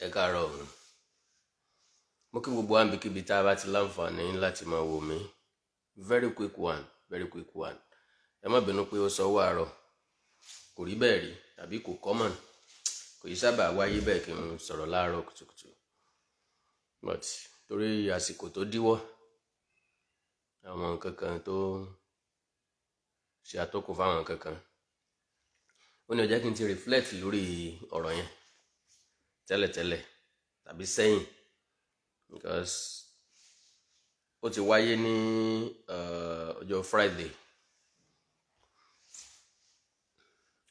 Ẹ káàárọ̀ o. Mo kí gbogbo wa níbikíbi tá a bá ti láǹfààní láti máa wò mí. Very quick one. Ẹ má bínú pé ó sọwọ́ àárọ̀. Kò rí bẹ́ẹ̀ rí tàbí kò common. Kò yí sábà wáyé bẹ́ẹ̀ kí n sọ̀rọ̀ láàárọ̀ kùtùkùtù. But torí àsìkò tó díwọ́, àwọn nǹkan kan tó ṣe àtọ́kùn fáwọn nǹkan kan. Ó ní ó jẹ́ kí n ti reflect lórí ọ̀rọ̀ yẹn tẹ́lẹ̀tẹ́lẹ̀ tàbí sẹ́yìn, because ó ti wáyé ní ọjọ́ Friday,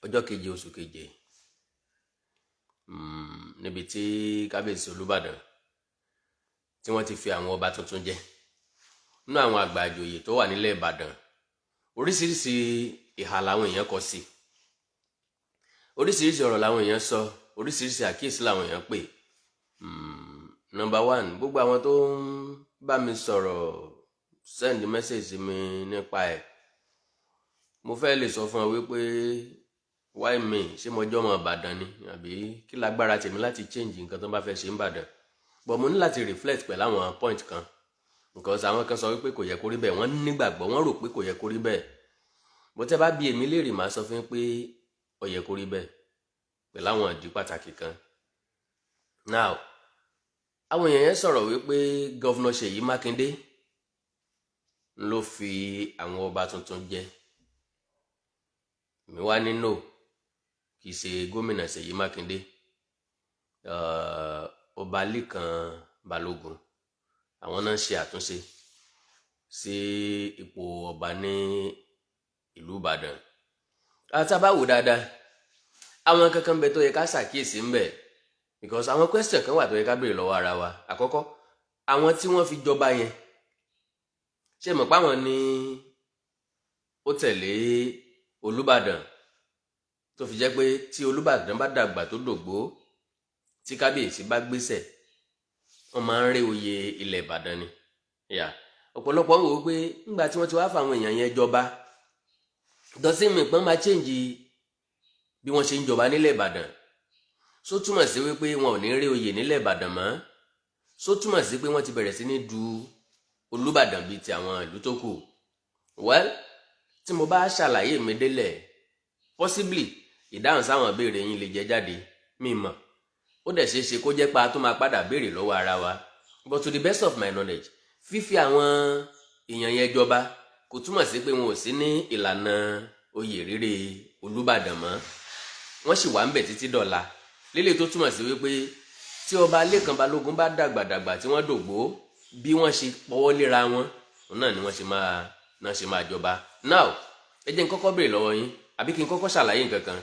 ọjọ́ keje oṣù keje, níbi tí kábíyèsí Olúbàdàn tí wọ́n ti fi àwọn ọba tuntun jẹ. Nínú àwọn àgbà àjòyè tó wà nílẹ̀ Ìbàdàn, oríṣiríṣi ìhà làwọn èèyàn kọ sí, oríṣiríṣi ọ̀rọ̀ làwọn èèyàn sọ, oríṣiríṣi àkíyèsí làwọn èèyàn pè. Number one, gbogbo àwọn tó ń bá mi sọ̀rọ̀, send message mi nípa ẹ̀, mo fẹ́ lè sọ fún ọ wípé why me? Ṣé mo jọ́ ọmọ Ìbàdàn ni? Àbí kí lágbára tèmi láti change nǹkan tó bá fẹ́ ṣe ń Ìbàdàn? But mo ní láti reflect pẹ̀lú àwọn point kan, because àwọn kan sọ wípé kò yẹ kó rí bẹ́ẹ̀, wọ́n nígbàgbọ́, wọ́n rò pé kò yẹ kó rí bẹ́ẹ̀. Bó tẹ́ bá bi èmi léèrè, màá sọ fún pé ó yẹ kó rí bẹ́ẹ̀ pẹ̀lú àwọn ìdí pàtàkì kan. Now, àwọn èèyàn yẹn sọ̀rọ̀ wípé Governor Seyi Makinde ló fi àwọn ọba tuntun jẹ. Mi wá ní no, kì í ṣe gómìnà Seyi Makinde. Ọba Lékan Balógun, àwọn náà ṣe àtúnṣe sí ipò ọba ní ìlú Ìbàdàn. Àtàbáwò dáadáa, àwọn kankan bẹ tó yẹ ká ṣàkíyèsí ń bẹ, because àwọn question kan wà tó yẹ ká béèrè lọ́wọ́ ara wa. Àkọ́kọ́, àwọn tí wọ́n fi jọba yẹn, ṣé mọ̀ páwọn ni ó tẹ̀lé Olúbàdàn tó fi jẹ́ pé tí Olúbàdàn bá dàgbà tó dògbó, tí kábíyèsí bá gbéṣẹ̀, wọ́n máa ń rí oyè ilẹ̀ Ìbàdàn ni. Ọ̀pọ̀lọpọ̀ ń wò ó pé nígbà tí wọ́n ti wá fáwọn èèyàn yẹn jọba, dọ́sìmì pọ́n máa change bí wọ́n ṣe ń jọba nílẹ̀ Ìbàdàn. Só túmọ̀ sí wípé wọn ò ní rí oyè nílẹ̀ Ìbàdàn mọ́? Só túmọ̀ sí pé wọ́n ti bẹ̀rẹ̀ sí ní du Olúbàdàn bíi ti àwọn ìlú tó kù? Well, tí mo bá ṣàlàyé mi délẹ̀, possibly ìdáhùn sáwọn ìbéèrè yín lè jẹ jáde, mi mọ̀. Ó dẹ̀ ṣeé ṣe kó jẹ́ pa tó máa padà béèrè lọ́wọ́ ara wa. But to the best of my knowledge, fífi àwọn èèyàn yẹn jọba kò túmọ̀ sí pé wọn ò sí ní ìlànà oyè rírè Olúbàdàn mọ́. Wọ́n sì wà ń bẹ̀ títí dọ̀la. Lélẹ̀ tó túmọ̀ sí wípé tí ọba Lékan Balógun bá dàgbàdàgbà tí wọ́n dògbó, bí wọ́n ṣe pọwọ́ léra wọn, náà ni wọ́n ṣe máa jọba. Now, ẹ jẹ́ n kọ́kọ́ béèrè lọ́wọ́ yín, àbí kí n kọ́kọ́ ṣàlàyé nǹkan kan.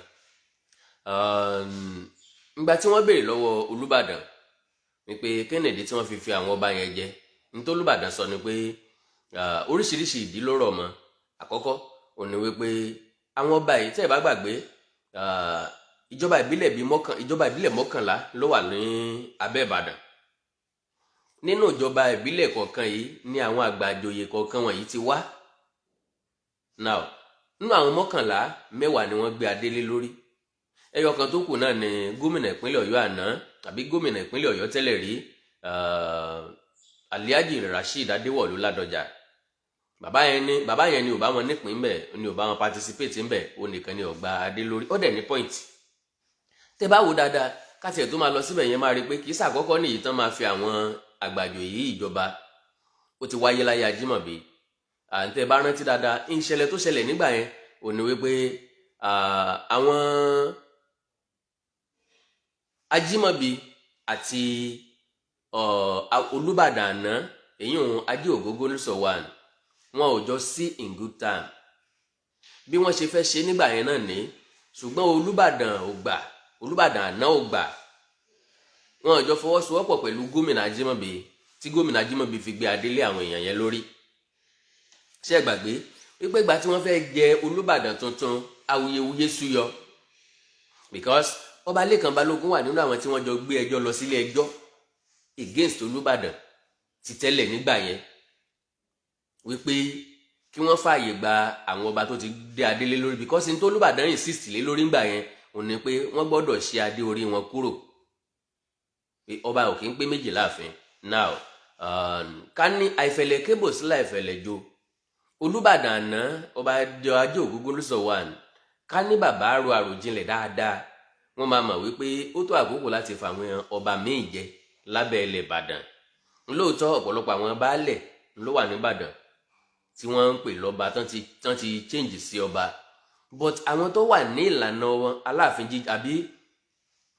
Ìgbà tí wọ́n béèrè lọ́wọ́ Olúbàdàn wípé kẹ́nẹ̀dí tí wọ́n fi àwọn ọba yẹn jẹ, ní tó Olúbàdàn sọ ni pé oríṣiríṣi ìdí ló rọ̀ mọ́. Àkọ́kọ́, ó ní wípé àwọn ọba yìí, tẹ́ ẹ bá gbàgbé, ìjọba ìbílẹ̀ mọ́kànlá ló wà ní abẹ́ Ìbàdàn. Nínú ìjọba ìbílẹ̀ kọ̀ọ̀kan yìí ni àwọn àgbà àjòyè kọ̀ọ̀kan wọ̀nyí ti wá. Now, nínú àwọn mọ́kànlá, 10 ni wọ́n gbé adé lé lórí. Ẹyọ kan tó kù náà ni gómìnà ìpínlẹ̀ Ọ̀yọ́ àná tàbí gómìnà ìpínlẹ̀ Ọ̀yọ́ tẹ́lẹ̀ rí, Alhaji Rasheed Adéwọ̀lú Ladoja. Bàbá yẹn ni ò bá wọn nípìn ńbẹ̀, ni ò bá wọn participate ńbẹ̀, ó nìkan ni ó gba adé lórí. Ó dẹ̀ ní point. Tẹ́ bá wò dáadáa, káti ẹ̀ tó máa lọ síbẹ̀ yẹn máa rí pé kì í ṣàkọ́kọ́ nìyí tán máa fi àwọn àgbàjòyè yìí ìjọba. Ó ti wáyé láyé Ajímọ̀bí. Tẹ́ bá rántí dáadáa, ìṣẹ̀lẹ̀ tó ṣẹlẹ̀ nígbà yẹn ò ní wípé àwọn Ajímọ̀bí àti Olúbàdàn àná, èyí òun Adé Ògógó ní Sọ̀wọ́n, wọn ò jọ sí in good time. Bí wọ́n ṣe fẹ́ ṣe nígbà yẹn náà ní, ṣùgbọ́n Olúbàdàn àná ò gbà. Wọn ò jọ fọwọ́sowọ́pọ̀ pẹ̀lú gómìnà Ajímọ̀bí, tí gómìnà Ajímọ̀bí fi gbé adé lé àwọn èèyàn yẹn lórí. Ṣé ẹ gbàgbé wípé ìgbà tí wọ́n fẹ́ jẹ Olúbàdàn tuntun, awuyewuye súyọ, because ọba Lékan Balógun wà nínú àwọn tí wọ́n jọ gbé ẹjọ́ lọ sílé ẹjọ́ against Olúbàdàn ti tẹ́lẹ̀ nígbà yẹn, wípé kí wọ́n fààyè gba àwọn ọba tó ti dé adé lé lórí, because ní tó Olúbàdàn insist lé lórí ńgbà yẹn, ó ní pé wọ́n gbọ́dọ̀ ṣe adé orí wọn kúrò. pé ọba ò kí ń pé méjì láàfin. Now ká ní àìfẹ̀lẹ̀ kébò sílẹ̀ àìfẹ̀lẹ̀ jo Olúbàdàn àná ọba ajé Ògúngúnnísọ̀ wà ní ká ní bàbá ro àròjinlẹ̀ dáadáa wọ́n máa mọ̀ wípé ó tó àkókò láti fàwọn ọba míì jẹ lábẹ́ ilẹ̀ Ìbàdàn. Lóòótọ́ ọ̀pọ̀lọpọ̀ àwọn baálẹ̀ ló wà ní Ìbàdàn tí wọ́n ń pè lọ́ba tán ti change sí ọba, but àwọn tó wà ní ìlànà Aláàfin jíjẹ àbí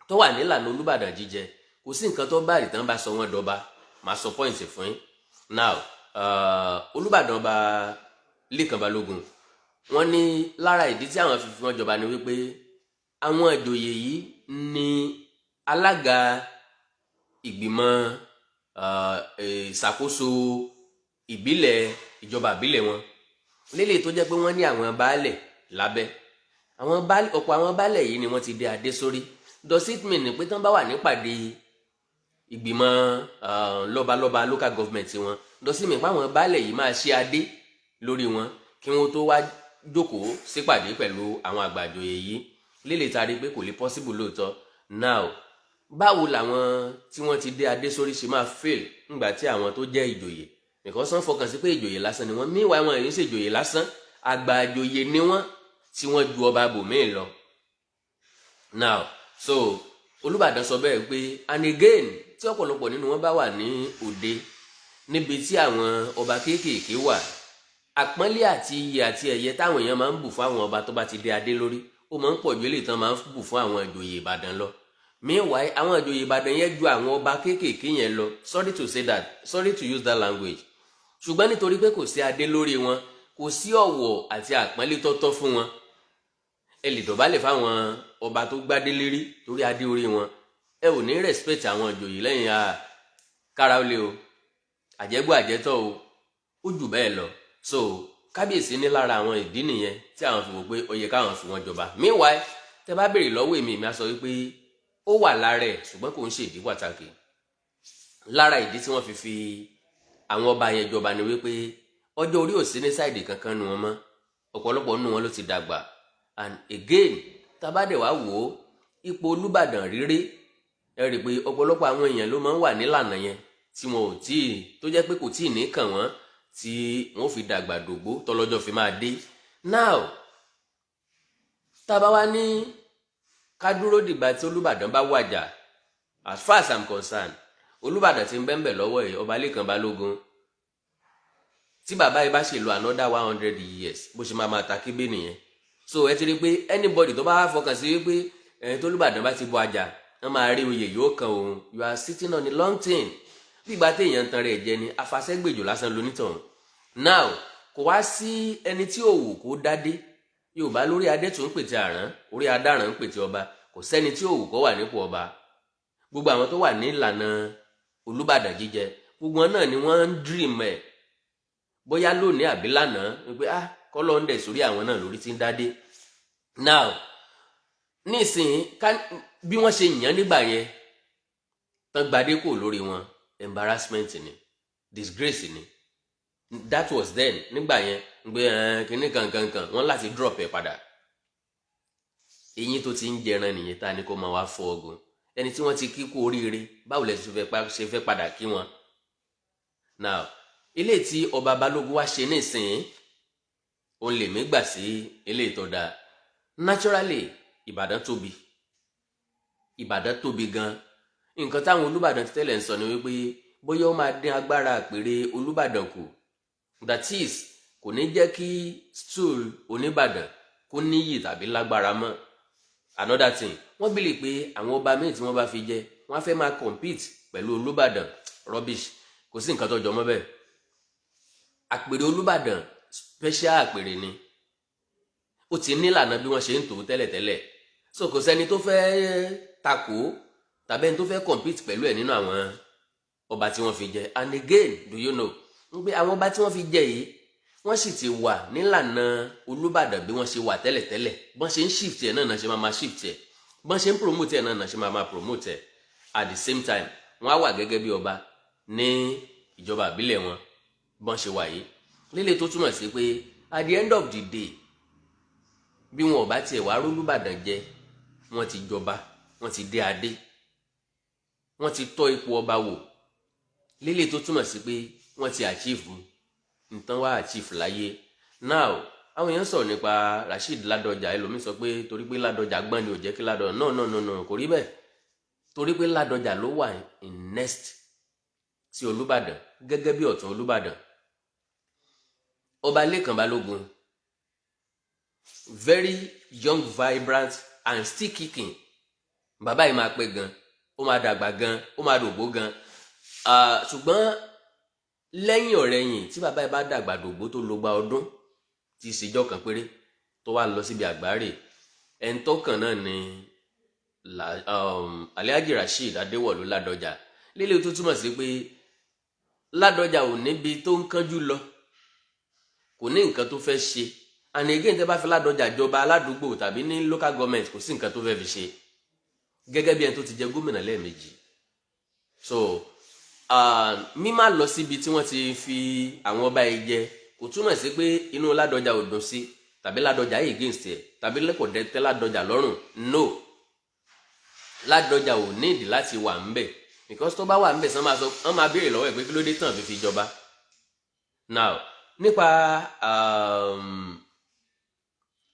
tó wà ní ìlànà Olúbàdàn jíjẹ kò sí nǹkan tó bá rí tán bá sọ wọ́n dọba. Màá sọ point fún yín. Now Olúbàdàn ọba Lékan Balógun wọ́n ní lára ìdí tí àwọn fi fi wọ́n jọba ni wípé àwọn ìjòyè yìí ni alága ìgbìmọ̀ ìṣàkóso ìbílẹ̀ ìjọba ìbílẹ̀ wọn lélẹ̀ tó jẹ́ pé wọ́n ní àwọn baálẹ̀ lábẹ́ ọ̀pọ̀ àwọn baálẹ̀ yìí ni wọ́n ti dé adé sórí. Does it mean pé tán bá wà nípàdé ìgbìmọ̀ lọ́balọ́ba local government wọn does it mean pé àwọn baálẹ̀ yìí máa ṣe adé lórí wọn kí wọ́n tó wá jókòó sípàdé pẹ̀lú àwọn àgbàjòyè yìí lélẹ̀ tá a rí pé kò lè possible lóòótọ́. Now báwo làwọn tí wọ́n ti dé adé sórí ṣe máa fail nígbà tí àwọn tó jẹ́ ìjòyè because wọ́n fọkàn sí pé ìjòyè lásán ni wọ́n meanwhile wọn èyí ṣe ìjòyè lásán àgbàjòyè ni wọ́n tí wọ́n ju ọba bòmíì lọ. Now so Olúbàdàn sọ bẹ́ẹ̀ pé and again tí ọ̀pọ̀lọpọ̀ nínú wọn bá wà ní òde níbi tí àwọn ọba kéékèèké wà àpọ́nlé àti iyì àti ẹ̀yẹ táwọn èèyàn máa ń bù fún àwọn ọba tó bá ti dé adé lórí ó máa ń pọ̀ ju eléyìí tán máa ń bù fún àwọn ìjòyè Ìbàdàn lọ. Meanwhile àwọn ìjòyè Ìbàdàn yẹn ju àwọn ọba kéékèèké yẹn lọ. Sorry to say that, sorry to use that language. Ṣùgbọ́n nítorí pé kò sí adé lórí wọn kò sí ọ̀wọ̀ àti àpọ́nlé tọ́tọ́ fún wọn. Ẹ lè dọ̀bálẹ̀ fáwọn ọba tó gbádé lérí torí adé orí wọn ẹ ò ní respect àwọn ìjòyè lẹ́yìn kára ó lé o àjẹgbó àjẹtọ́ o ó jù bẹ́ẹ̀ lọ. So kábíyèsí ní lára àwọn ìdí nìyẹn tí àwọn fi wò pé ó yẹ káwọn fi wọn jọba. Meanwhile tẹ bá béèrè lọ́wọ́ èmi á sọ wípé ó wà lára ẹ̀ ṣùgbọ́n kò ń ṣe ìdí pàtàkì. Lára ìdí tí wọ́n fi àwọn ọba yẹn jọba ni wípé ọjọ́ orí ò sí ní sáìdì kankan nu wọn mọ́ ọ̀pọ̀lọpọ̀ nínú wọn ló ti dàgbà. And again tabadẹ̀ wá wò ó ipò Olúbàdàn ríré ẹ rí i pé ọ̀pọ̀lọpọ̀ àwọn èèyàn ló máa ń wà nílànà yẹn tí wọn ò tí ì tó jẹ́ pé kò tí ì ní kàn wọ́n tí wọ́n fi dàgbà dògbó tọ́lọ́jọ́ fi máa dé. Now tábà wá ní ká dúró dìgbà tí Olúbàdàn bá wàjà as far as I'm concerned Olúbàdàn ti ń bẹ́ńbẹ̀ lọ́wọ́ ẹ̀ ọba Lékan Balógun tí bàbá yìí bá ṣe lo another 100 years bó ṣe máa ta kébé nìyẹn. So ẹ ti rí i pé anybody tó bá fọkàn sí wípé tó Olúbàdàn bá ti bọ àjà wọ́n máa rí oyè yóò kan òun. You are sitting on a long thing bí ìgbà téèyàn ń tan rẹ̀ jẹ ni afasẹ́gbèjò lásán lonítọ̀hún. Now kò wá sí ẹni tí ò wù kó dádé. Yorùbá lórí adé tó ń pètè àrán orí adáràn ń pètè ọba kò sẹ́ni tí ò wù kó wà nípò ọba. Gbogbo àwọn tó wà ní ìlànà Olúbàdàn jíjẹ gbogbo wọn náà ni wọ́n ń dream ẹ̀ bóyá lónìí àbí lánàá wípé kọ́lọ́ ń dẹ̀ sórí àwọn náà lórí tí ń dádé. Now nísìnyí bí wọ́n ṣe yàn nígbà yẹn tán gbadé kò lórí wọn embarrassment ni disgrace ni. That was then nígbà yẹn gbé kíní kankankan wọ́n láti drop ẹ̀ padà. Eyín tó ti ń jẹran nìyẹn ta ni kó máa wá fọ ọgùn ẹni tí wọ́n ti kí kú oríire báwo lẹ ṣe fẹ́ padà kí wọn. Now ilé tí ọba Balógun wá ṣe nísìnyí òun lè mí gbà sí ilé tó dáa. Naturally Ìbàdàn tóbi gan. Nǹkan táwọn Olúbàdàn tẹ́lẹ̀ ń sọ ni wípé bóyá ó máa dín agbára àpèrè Olúbàdàn kù. That is kò ní jẹ́ kí stool Oníbàdàn kó níyì tàbí lágbára mọ́. Another thing wọ́n bìlì pé àwọn ọba míì tí wọ́n bá fi jẹ wọ́n á fẹ́ máa compete pẹ̀lú Olúbàdàn. Rubbish, kò sí nǹkan tó jọ mọ́ bẹ́ẹ̀. Àpèrè Olúbàdàn special àpèrè ni ó ti nílànà bí wọ́n ṣe ń tò tẹ́lẹ̀tẹ́lẹ̀. So kò sẹ́ni tó fẹ́ takò tàbí ẹni tó fẹ́ compete pẹ̀lú ẹ̀ nínú àwọn ọba tí wọ́n fi jẹ. And again do you know pé àwọn ọba tí wọ́n fi jẹ yìí wọ́n sì ti wà nílànà Olúbàdàn bí wọ́n ṣe wà tẹ́lẹ̀tẹ́lẹ̀. Bọ́n ṣe ń shift ẹ̀ náà ṣe máa shift ẹ̀. Bọ́n ṣe ń promote ẹ̀ náà ṣe máa promote ẹ̀. At the same time wọ́n á wà gẹ́gẹ́ bí ọba ní ìjọba ìbílẹ̀ wọn bọ́n ṣe wà yìí. Lílé tó túmọ̀ sí pé at the end of the day bí wọn ò bá tiẹ̀ wá rólúbàdàn jẹ wọ́n ti jọba wọ́n ti dé adé. wọ́n ti tọ́ ipò ọba wò lílé tó túmọ̀ sí pé wọ́n ti achieve nǹkan wá achieve láyé. Now àwọn èèyàn sọ̀rọ̀ nípa Rasheed Ladoja, ẹlòmíín sọ pé torí pé Ladoja gbọ́n ni ò jẹ́ kí Ladoja no kò rí bẹ́ẹ̀, torí pé Ladoja ló wà in next sí Olúbàdàn gẹ́gẹ́ bí ọ̀tún Olúbàdàn. Ọba Lékan Balógun, very young, vibrant and still kicking. Bàbá yìí máa pẹ́ gan, ó máa dàgbà gan, ó máa dògbó gan. Ṣùgbọ́n lẹ́yìn ọ̀rẹ́yìn tí bàbá yìí bá dàgbà dògbó tó lo gba ọdún tí ìṣèjọ́ kan péré tó wá lọ síbi àgbáre, ẹni tó kàn náà ni Alhaji Rasheed Adéwọ̀lú Ladoja. Lílé tó túmọ̀ sí pé Ladoja ò níbi tó ń kánjú lọ, kò ní nǹkan tó fẹ́ ṣe, and again tẹ́ bá fi Ladoja jọba aládùúgbò tàbí ní local government kò sí nǹkan tó fẹ́ fi ṣe gẹ́gẹ́ bí ẹni tó ti jẹ gómìnà lẹ́ẹ̀mejì. So mímá lọ síbi tí wọ́n ti fi àwọn ọba yìí jẹ kò túmọ̀ sí pé inú Ladoja ò dùn sí tàbí Ladoja yìí against ẹ̀ tàbí lẹ́kọ̀ọ́ dẹ́tẹ́ Ladoja lọ́rùn. No, Ladoja ò ní ìdí láti wà ń bẹ̀ because tó bá wà ń bẹ̀ sọ wọ́n máa béèrè lọ́wọ́ ẹ̀ pé kí ló dé tàn fi jọba. Now nípa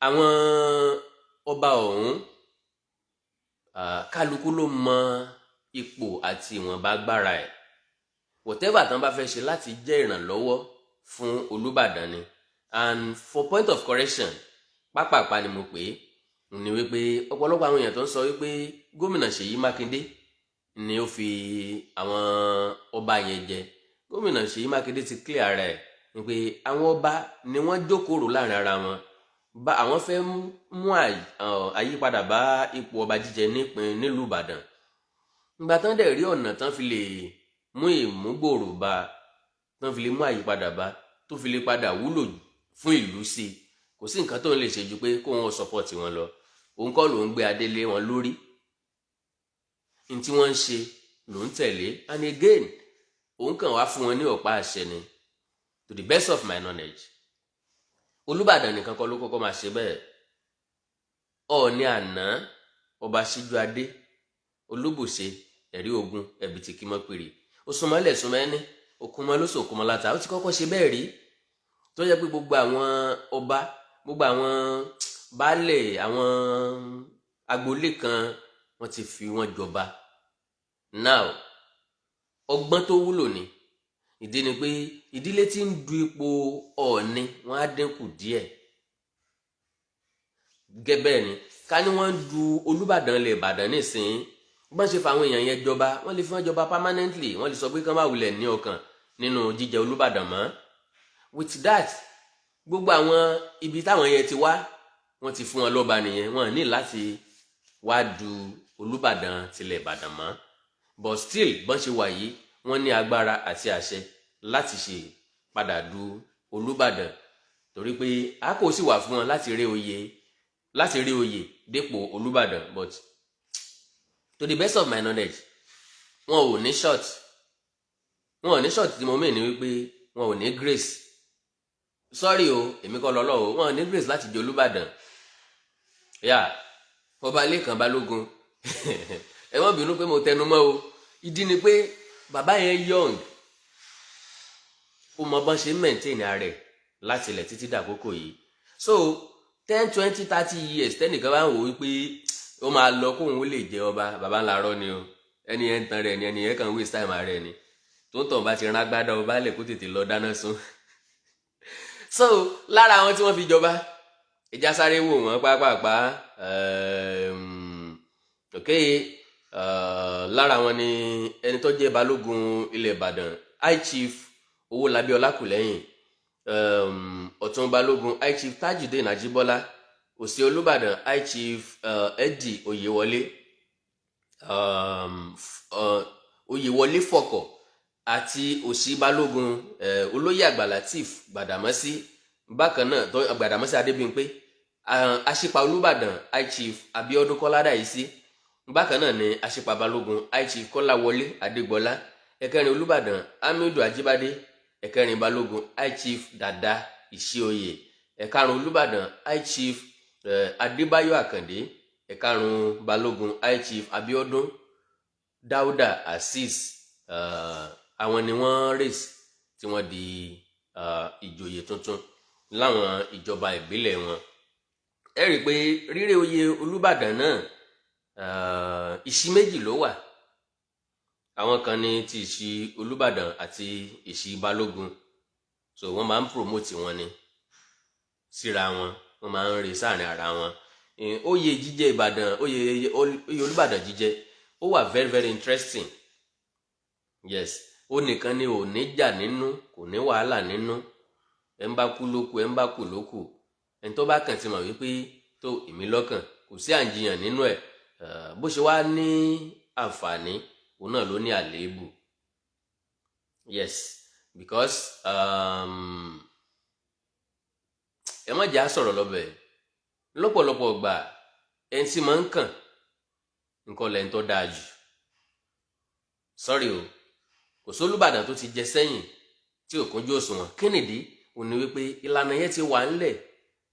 àwọn ọba ọ̀hún, kálukú ló mọ ipò àti ìwọ̀nba agbára ẹ̀. Whatever tán bá fẹ́ ṣe láti jẹ́ ìrànlọ́wọ́ fún Olúbàdàn ni. And for point of correction, pápápá ni mo pè é, ní wípé ọ̀pọ̀lọpọ̀ àwọn èèyàn tó ń sọ wípé gómìnà Seyi Makinde ni ó fi àwọn ọba yẹn jẹ. Gómìnà Seyi Makinde ti clear rẹ̀ wípé àwọn ọba ni wọ́n jókòó láàrin ara wọn. Àwọn fẹ́ mú àyípadà bá ipò ọba jíjẹ nílùú Ìbàdàn. Ìgbà tán dẹ̀ rí ọ̀nà tán fi lè mú ìmúgbòòrò bá, tán fi lè mú àyípadà bá, tó fi lè padà wúlò fún ìlú sí, kò sí nǹkan tó ń lè ṣe ju pé kó wọn sọpọ́ọ̀tì wọn lọ. Òun kọ́ ló ń gbé adé lé wọn lórí, ní tí wọ́n ń ṣe ló ń tẹ̀lé. And again òun kàn wá fún wọn ní ọ̀pá àṣẹ ni, to the best of my knowledge. Olúbàdàn nìkan kọ́ ló kọ́kọ́ máa ṣe bẹ́ẹ̀. Ọọ̀ni àná ọba Síjú Adé Olúbùṣe ẹ̀rí ogun ẹ̀bìtì kí mọ́ pèrè, ó súnmọ́ ilẹ̀ súnmọ́ ẹni, òkun mọ́ lóṣù òkun mọ́ láta. Ó ti kọ́kọ́ ṣe bẹ́ẹ̀ rí, tó jẹ́ pé gbogbo àwọn ọba, gbogbo àwọn baálẹ̀, àwọn agboolé kan wọ́n ti fi wọ́n jọba. Now ọgbọ́n tó wúlò ni. Ìdí ni pé ìdílé tí ń du ipò Ọọ̀ni wọ́n á dínkù díẹ̀. Gẹ́bẹ́ ni ká ní wọ́n ń du Olúbàdàn ilẹ̀ Ìbàdàn nísìnyí, bọ́n ṣe fàwọn èèyàn yẹn jọba, wọ́n lè fi wọ́n jọba permanently. Wọ́n lè sọ pé kán má wulẹ̀ ní ọkàn nínú jíjẹ Olúbàdàn mọ́. With that, gbogbo àwọn ibi táwọn yẹn ti wá, wọ́n ti fún wọn lọ́ba nìyẹn. Wọ́n ní láti wá du Olúbàdàn tilẹ̀ Ìbàdàn mọ́. But still bọ́n ṣe wà yìí, wọ́n ní agbára àti àṣẹ láti ṣe padà du Olúbàdàn, torí pé a kò sì wà fún wọn láti rí oyè dépò Olúbàdàn. But to the best of my knowledge, wọn ò ní short tí mo mẹ́ ni wípé wọn ò ní grace. Sorry o, èmi kọ́ lọ́lọ́ o, wọn ò ní grace láti jẹ Olúbàdàn. Ọba Lékan Balógun ẹ má bínú pé mo tẹnu mọ́ o. Ìdí ni pé bàbá yẹn young, ó mọ bọ́n ṣe maintain ààrẹ láti ilẹ̀ títí dàkókò yìí. So 10, 20, 30 years tẹ́nìkan bá ń wò wípé ó máa lọ kóun ó lè jẹ ọba, bàbá ńlá rọ́ ni o. Ẹni yẹn ń tan rẹ̀ ni, ẹni yẹn kàn waste time ààrẹ ni. Tó ń tàn bá ti rán agbádá ọba lẹ̀ kó tètè lọ dáná sun. So lára àwọn tí wọ́n fi jọba, ìjà sáré wò wọ́n pápápá. Lára wọn ni ẹni tó jẹ́ balógun ilẹ̀ Ìbàdàn, High Chief Owólabí Ọlákùlẹ́yìn, ọ̀tún balógun High Chief Tajudeen Ajíbọ́lá, òsì Olúbàdàn High Chief Eddie Oyèwọlé Fọ̀kọ̀, àti òsì balógun olóyè àgbà Lateef Gbàdàmọ́sí, bákan náà tó Gbàdàmọ́sí Adébímpé, aṣípa Olúbàdàn High Chief Abíọ́dún Kọ́ládàísí, bákan náà ni aṣípa balógun High Chief Kọ́láwọlé Adégbọlá, ẹ̀kẹrin Olúbàdàn Hamidu Ajíbádé, ẹ̀kẹrin balógun High Chief Dàda Ìṣíoyè, ẹ̀karùn Olúbàdàn High Chief Adébáyọ̀ Àkàndé, ẹ̀karùn balógun High Chief Abíọ́dún Dáúdà Azeez àwọn ni wọ́n race tí wọ́n di ìjòyè tuntun láwọn ìjọba ìbílẹ̀ wọn. Ẹ rí i pé rírè oyè Olúbàdàn náà ìṣí méjì ló wà. Àwọn kan ní ti ìṣí Olúbàdàn àti ìṣí Balógun, so wọ́n máa ń promote wọn ni síra wọn, wọ́n máa ń rí sáàrin ara wọn. Oyè jíjẹ Ìbàdàn, oyè Olúbàdàn jíjẹ ó wà very very interesting. Yes, ó nìkan ni ò ní jà nínú, kò ní wàhálà nínú. Ẹ ń bá kú lókù, ẹ ń bá kú lókù. Ẹni tó bá kàn ti mọ̀ wípé tó èmi lọ́kàn, kò sí àǹjiyàn nínú ẹ̀. Bó ṣe wá ní àǹfààní, òun náà ló ní àléébù. Yes, because ẹ má jà sọ̀rọ̀ lọ́bẹ̀. Lọ́pọ̀lọpọ̀ gbà ẹni tí máa ń kàn nǹkan lẹ́ni tó dáa jù. Sorry o, kò sólúbàdàn tó ti jẹ sẹ́yìn tí ò kúnjú òṣùwọ̀n. Kí nìdí? Ó ní wípé ìlànà yẹn ti wà ńlẹ̀,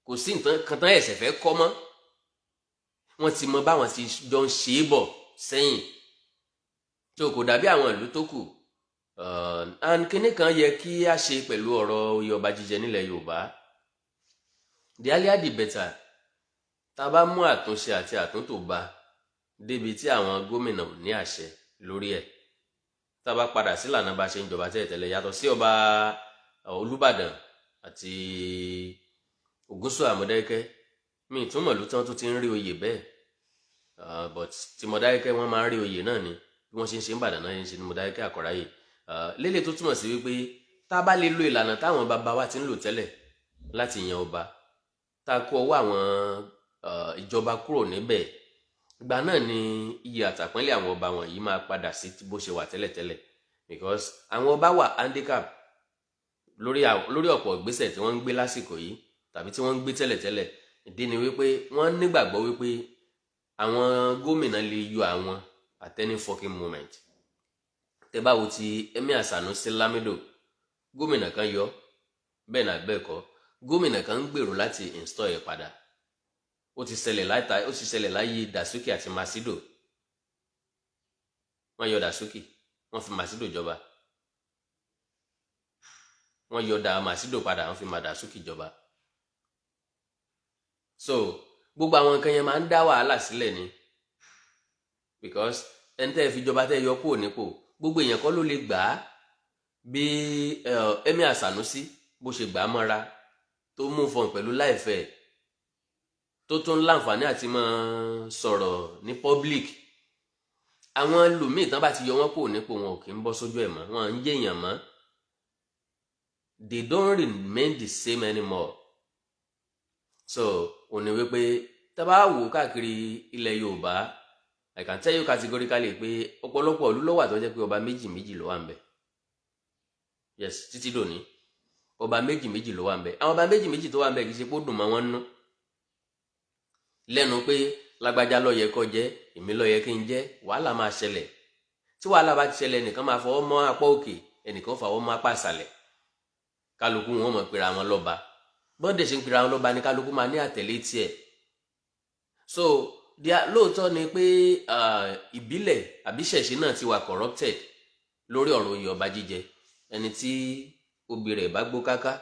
kò sí nǹkan kan tán ẹ̀sẹ̀ fẹ́ kọ́ mọ́. Wọ́n ti mọ báwọn ti jọ ń ṣe é bọ̀ sẹ́yìn, tí o kò dàbí àwọn ìlú tó kù. And kinní kan yẹ kí a ṣe pẹ̀lú ọ̀rọ̀ oyè ọba jíjẹ nílẹ̀ Yorùbá. The earlier the better. Tá a bá mú àtúnṣe àti àtúntò bá débi tí àwọn gómìnà ò ní àṣẹ lórí ẹ̀, tá a bá padà sí ìlànà bá ṣe ń jọba tẹ́lẹ̀tẹ́lẹ̀, yàtọ̀ sí ọba Olúbàdàn àti Ògúnṣọ́ Mọdákẹ́kẹ́, mi ìtúmọ̀ ló tán tó ti ń rí oyè bẹ́ẹ̀. But ti Mọdákẹ́kẹ́ wọ́n máa ń rí oyè náà ni bí wọ́n ṣe ń ṣe ń Ìbàdàn náà ṣe ní Mọdákẹ́kẹ́ Àkọ́ráyè. Lélẹ̀ tó túmọ̀ sí wípé tá a bá lè lo ìlànà táwọn bàbá wa ti ń lò tẹ́lẹ̀ láti yan ọba, tá a kó ọwọ́ àwọn ìjọba kúrò níbẹ̀, ìgbà náà ni iyì àtàpọ́nlé àwọn ọba wọ̀nyí máa padà sí bó ṣe wà tẹ́lẹ̀tẹ́lẹ̀. Because àwọn ọba wà handicap lórí ọ̀pọ̀ ìgbésẹ̀ tí wọ́n ń gbé lásìkò yìí tàbí tí wọ́n ń gbé tẹ́lẹ̀tẹ́lẹ̀. Ìdí ni wípé wọ́n nígbàgbọ́ wípé àwọn gómìnà lè yọ àwọn at any fucking moment. Tẹ́ bá wo ti Emir Sanusi Lamido, gómìnà kan yọ, bẹ́ẹ̀ náà bẹ́ẹ̀ kọ́, gómìnà kan ń gbèrò láti install ẹ̀ padà. Ó ti ṣẹlẹ̀ láyé Dasuki àti Masido. Wọ́n yọ Dasuki, wọ́n fi Masido jọba. Wọ́n yọ Masido padà, wọ́n fi Dasuki jọba. So gbogbo àwọn nǹkan yẹn máa ń dá wàhálà sílẹ̀ ni, because ẹni tẹ́ fi jọba tẹ́ yọ kúrò nípò, gbogbo èèyàn kọ́ ló lè gbà á. Bí Emir Sanusi bó ṣe gbà á mọ́ra, tó mú fọn pẹ̀lú láìfẹ́, tó tún láǹfààní àti máa sọ̀rọ̀ ní public. Àwọn ẹlòmíì tán bá ti yọ wọ́n kúrò nípò, wọn ò kì í bọ́ sójú ẹ̀ mọ́, wọn ń yéèyàn mọ́. They don't remain the same anymore. So ó ní wípé tá bá wò káàkiri ilẹ̀ Yorùbá, I can tell you categorically pé ọ̀pọ̀lọpọ̀ ìlú ló wà tó jẹ́ pé ọba méjì ló wà ńbẹ̀. Yes, títí dòní ọba méjì ló wà ńbẹ̀. Àwọn ọba méjì tó wà ńbẹ̀ kì í ṣe pé ó dùn mọ́ wọn nú lẹ́nu pé lágbájá ló yẹ kó jẹ́, èmi ló yẹ kí n jẹ́. Wàhálà máa ṣẹlẹ̀. Tí wàhálà bá ti ṣẹlẹ̀, ẹnìkan máa fọwọ́ mọ́ apá òkè, ẹnìkan fọwọ́ mọ́ apá ìsàlẹ̀. Kálukú wọn mọ̀ pera wọn lọ́ba. Bọ́ndẹ̀ ṣe ń pera wọn lọ́ba ni kálukú máa ní àtẹ̀lé tiẹ̀. So lóòótọ́ ni pé ìbílẹ̀ àbí ṣẹ̀ṣẹ̀ náà ti wà corrupted lórí ọ̀rọ̀ oyè ọba jíjẹ. Ẹni tí obì rẹ̀ bá gbó káká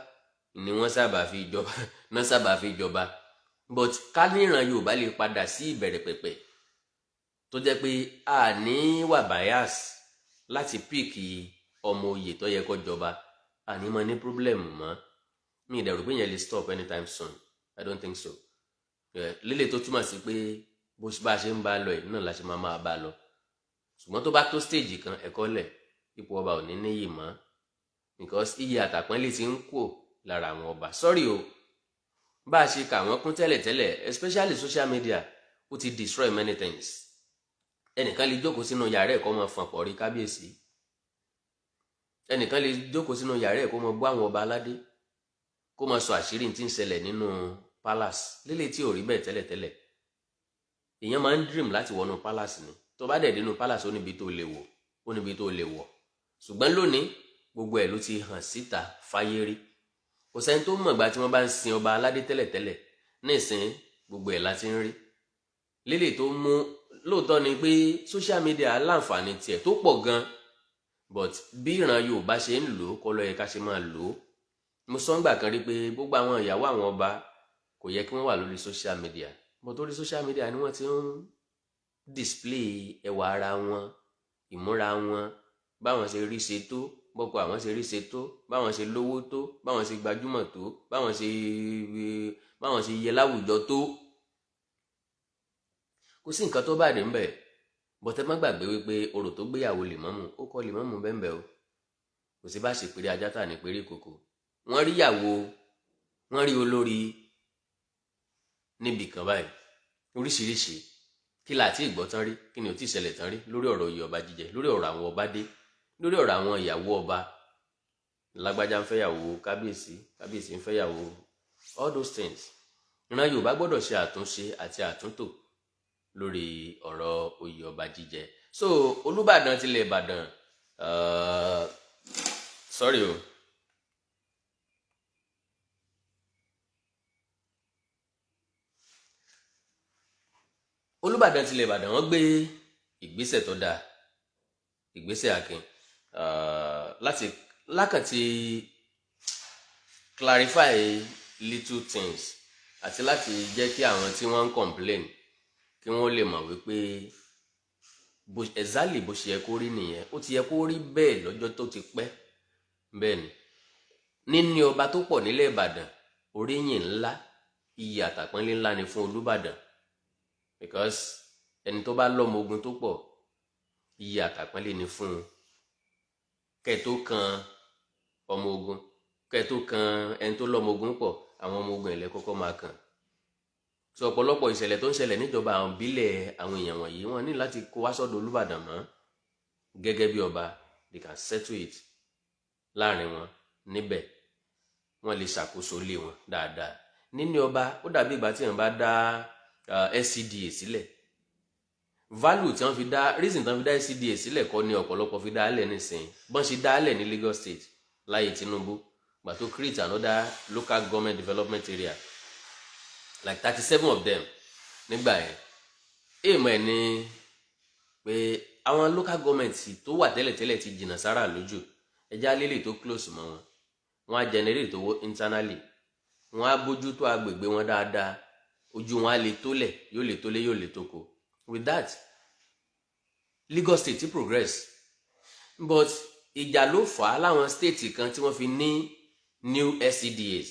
ni wọ́n sábà fi jọba. But ká ní ìran Yorùbá lè padà sí ìbẹ̀rẹ̀ pẹ̀pẹ̀ tó jẹ́ pé a ní wà bias láti píìkì ọmọ oyè tó yẹ kó jọba, a ní mọ ní problem mọ́. Mi ìdẹ̀rù pé yẹn lè stop anytime soon. I don't think so. Lélẹ̀ tó túmọ̀ sí pé bó bá ṣe ń bá lọ ẹ̀ náà la ṣe máa bá lọ. Ṣùgbọ́n tó bá tó stage kan, ẹ̀kọ́ lẹ̀, ipò ọba ò ní níyì mọ́, because iyì àtàpọ́nlé ti ń kù lára àwọn ọba. Sorry o, bá a ṣe kà wọ́n kún tẹ́lẹ̀tẹ́lẹ̀, especially social media, ó ti destroy many things. Ẹnìkan lè jókòó sínú yàrá ẹ̀ kó máa fọn pọ̀ rí kábíyèsí. Ẹnìkan lè jókòó sínú yàrá ẹ̀ kó máa bú àwọn ọba aládé, kó máa sọ àṣírí tí ń ṣẹlẹ̀ nínú palace. Lélẹ̀ tí ò rí bẹ́ẹ̀ tẹ́lẹ̀tẹ́lẹ̀. Èèyàn máa ń dream láti wọnú palace ni. Tó bá dẹ̀ dénú palace, ó níbi tó lè wọ̀, ó níbi tó lè wọ̀. Ṣùgbọ́n lónìí gbogbo ẹ̀ ló ti hàn síta fáyé rí. Kò sẹ́ni tó mọ̀ ìgbà tí wọ́n bá ń sin ọba aládé tẹ́lẹ̀tẹ́lẹ̀. Nísìn gbogbo ẹ̀ láti ń rí. Lélẹ̀ tó mú lóòótọ́ ni pé social media láǹfààní tiẹ̀ tó pọ̀ gan but bí ìran Yorùbá ṣe ń lò ó kọ́ ló yẹ ká ṣe máa lò ó. Mo sọ ńgbà kan rí pé gbogbo àwọn ìyàwó àwọn ọba kò yẹ kí wọ́n wà lórí social media but orí social media ni wọ́n ti ń display ẹwà ara wọn, ìmúra wọn, báwọn ṣe rí ṣe tó, bọ́kọ àwọn ṣe rí ṣe tó, báwọn ṣe lówó tó, báwọn ṣe gbajúmọ̀ tó, báwọn ṣe yẹ láwùjọ tó. Kò sí nǹkan tó bá dé ńbẹ̀ bọ́tẹ́ má gbàgbé wípé orò tó gbéyàwó lèmọ́mù ó kọ́ lèmọ́mù bẹ́ẹ̀ o. Kò sí bá ṣe péré ajá tà ní péré kòkò. Wọ́n rí ìyàwó, wọ́n rí olórí níbì kan báyìí oríṣiríṣi kí là tí ìgbọ́ tán rí, kí ni ò tí ì ṣẹlẹ̀ tán rí lórí ọ̀rọ̀ oyè ọba jíjẹ, lórí ọ̀rọ̀ àwọn ọba dé, lórí ọ̀rọ̀ àwọn ìyàwó ọba. Lágbájá ń fẹ́yàwó kábíyèsí, kábíyèsí ń fẹ́yàwó, all those things. Ìran Yorùbá gbọ́dọ̀ ṣe àtúnṣe àti àtúntò lórí ọ̀rọ̀ oyè ọba jíjẹ. So Olúbàdàn tilẹ̀ Ìbàdàn sorry o. Olúbàdàn tilẹ̀ Ìbàdàn wọ́n gbé ìgbésẹ̀ tó dáa, ìgbésẹ̀ akin lákàtí clarify little things àti láti jẹ́ kí àwọn tí wọ́n ń complain kí wọ́n lè mọ̀ wípé exactly bó ṣe yẹ kó rí nìyẹn. Ó ti yẹ kó rí bẹ́ẹ̀ lọ́jọ́ tó ti pẹ́. Bẹ́ẹ̀ ni níní ọba tó pọ̀ nílẹ̀ Ìbàdàn oríyìn ńlá, iyì àtàpọ́nlé ńlá ni fún Olúbàdàn because ẹni tó bá lọ́mọ ogun tó pọ̀ iyì àtàpọ́nlé ni fún un. Kẹ́ tó kan ọmọ ogun, kẹ́ tó kan ẹni tó lọ́mọ ogun pọ̀, àwọn ọmọ ogun ilẹ̀ kọ́kọ́ máa kàn. So ọ̀pọ̀lọpọ̀ ìṣẹ̀lẹ̀ tó ń ṣẹlẹ̀ níjọba àwọn ìbílẹ̀ àwọn èèyàn wọ̀nyí wọ́n ní láti kó wá sọ́dọ̀ Olúbàdàn mọ́ gẹ́gẹ́ bí ọba. They can settle it láàrin wọn níbẹ̀, wọ́n lè ṣàkóso ilé wọn dáadáa. Níní ọba ó dàbí ìgbà tí wọ́n bá dá SCDA sílẹ̀. Value tí wọ́n fi dá, reason tí wọ́n fi dá SCDA sílẹ̀ kọ́ ni ọ̀pọ̀lọpọ̀ fi dá alẹ̀ nísìnyí. Bọ́n ṣe dá alẹ̀ ní Lagos State láyé Tinubu gbà tó create another local government development area like 37 of them nígbà yẹn. Èèmọ̀ ẹ̀ ni pé àwọn local government tó wà tẹ́lẹ̀tẹ́lẹ̀ ti jìnnà sára lójú, ẹja lélẹ̀ tó close mọ́ wọn, wọ́n á generate owó internally, wọ́n á bójú tó agbègbè wọn dáadáa, ojú wọn á lè tólẹ̀, yóò lè tólé, yóò lè tóko. With that Lagos State ti progress but ìjà ló fà á láwọn state kan tí wọ́n fi ní new SCDAs.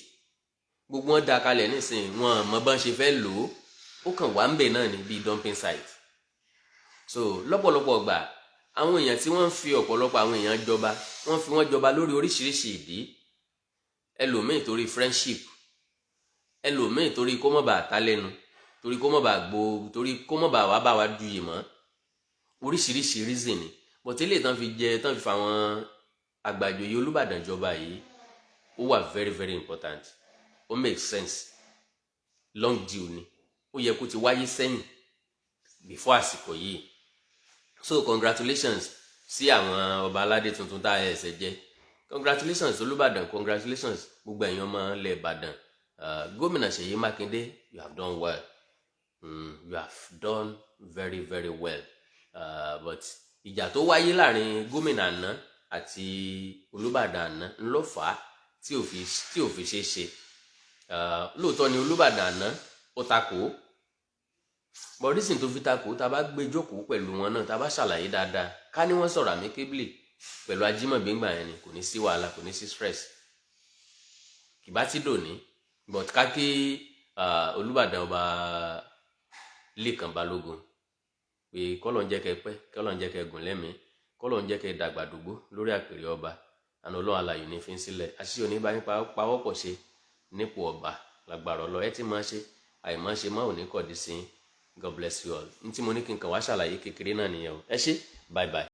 Gbogbo wọn dá kalẹ̀ nísìnyí, wọn mọ bọ́n ṣe fẹ́ lò ó, ó kàn wá ń bẹ̀ náà ní bíi dumping site. So lọ́pọ̀lọpọ̀ gbà àwọn èèyàn tí wọ́n ń fi ọ̀pọ̀lọpọ̀ àwọn èèyàn jọba, wọ́n fi wọ́n jọba lórí oríṣiríṣi ìdí. Ẹlòmíì torí friendship, ẹlòmíì torí kó mọ̀ bá ta lẹ́nu, torí kó mọ̀ bá gbó, torí kó mọ̀ bá wá bá wa duyè mọ́. Oríṣiríṣi reason ni but eléyìí tán fi fa àwọn àgbàjòyè Olúbàdàn jọba yìí ó wà very very important. Ó make sense, long due ni, ó yẹ kó ti wáyé sẹ́yìn before àsìkò yìí. So congratulations sí àwọn ọba aládé tuntun tá a ẹsẹ̀ jẹ́. Congratulations Olúbàdàn, congratulations gbogbo ẹ̀yin ọmọ ilẹ̀ Ìbàdàn. Gómìnà Seyi Makinde, you have done well. You have done very very well. But ìjà tó wáyé láàrin gómìnà àná àti Olúbàdàn àná ńlọ fà á tí ò fi ṣe ṣe. Lóòótọ́ ni Olúbàdàn àná ó takò, but reason tó fi takò, tá a bá gbé jókòó pẹ̀lú wọn náà, tá a bá ṣàlàyé dáadáa, ká ní wọ́n sọ̀rọ̀ amicably pẹ̀lú Ajímọ̀bí ńgbà yẹn ni kò ní sí wàhálà, kò ní sí stress, kì bá ti dòní. But ká kí Olúbàdàn ọba Lékan Balógun pé kọ́lọ̀ ń jẹ́ kẹ́ pẹ́, kọ́lọ̀ ń jẹ́ kẹ́ gùn lẹ́mìí, kọ́lọ̀ ń jẹ́ kẹ́ dàgbà dògbó lórí àpèrè ọba. Àná Ọlọ́run alààyè ní fi ń sílẹ̀, àṣìṣe òní bá yín pawọ́pọ̀ ṣe nípò ọba lágbára Ọlọ́run. Ẹ ti máa ṣe, àìmọ́ ṣe má ò ní kọ̀dí sí. God bless you all. Ní tí mo ní kí n kàn wá ṣàlàyé kékeré náà nìyẹn o. Ẹ ṣé, bye bye.